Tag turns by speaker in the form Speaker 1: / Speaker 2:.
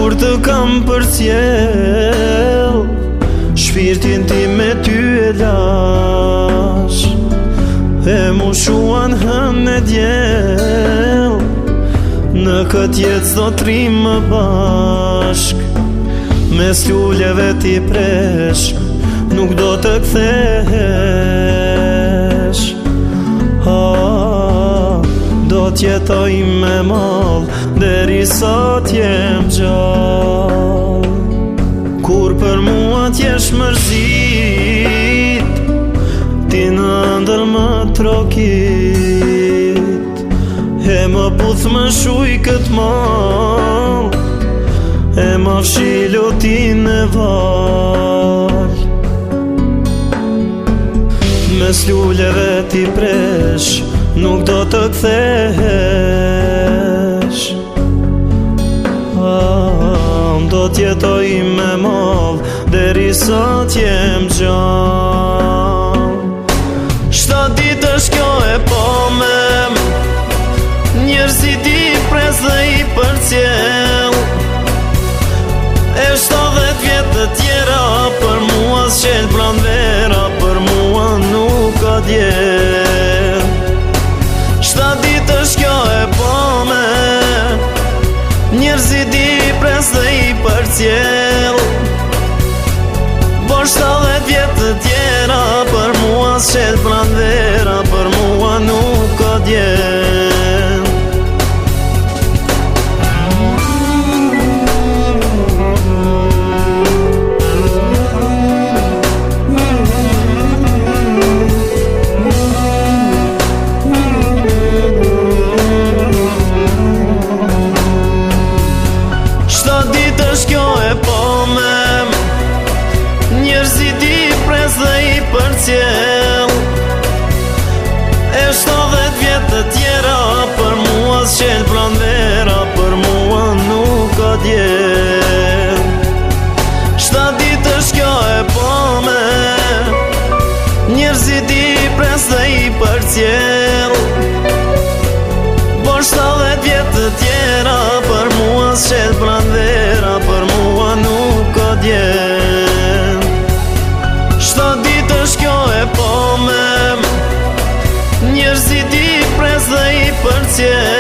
Speaker 1: Kur të kam përcjell, shpirtin ti me ty e lash, e mu shuan hën e djel, në këtë jetë s'do t'rim më bashk, mes lulleve ti presh, nuk do të kthesh. Do t'jetoj me mall, deri sa t'jem gjall. Kur për mua t'jesh mërzit, ti në ndër më trokit, e më puth më shuj këtë mall, e më fshilu ti në val. Mes lulleve ti presh, nuk do të kthesh. Do t'jetoj me mall, deri sa t'jem gjall. 7 ditë është kjo e pomem, njerëzit i pres dhe i përcjell, e 70 vjetë të tjera, për mua s'qel pranvera, për mua nuk ka djel. 7 ditë është kjo e pome, njerëzit i pres dhe i përcjell, por 70 vjetë të tjera, për mua s'qel pranvera, për mua nuk ka djel. Njerëzit i pres dhe i përcjell, e 70 vjetë të tjera, për mua s'qel pranvera, për mua nuk ka djel. 7 ditë është kjo e pome, njerëzit i pres dhe i përcjell, por 70 vjetë të tjera, për mua s'qel pranvera, për mua nuk ka djel. 7 ditë është kjo e pome, njerëzit i pres dhe i përcjell,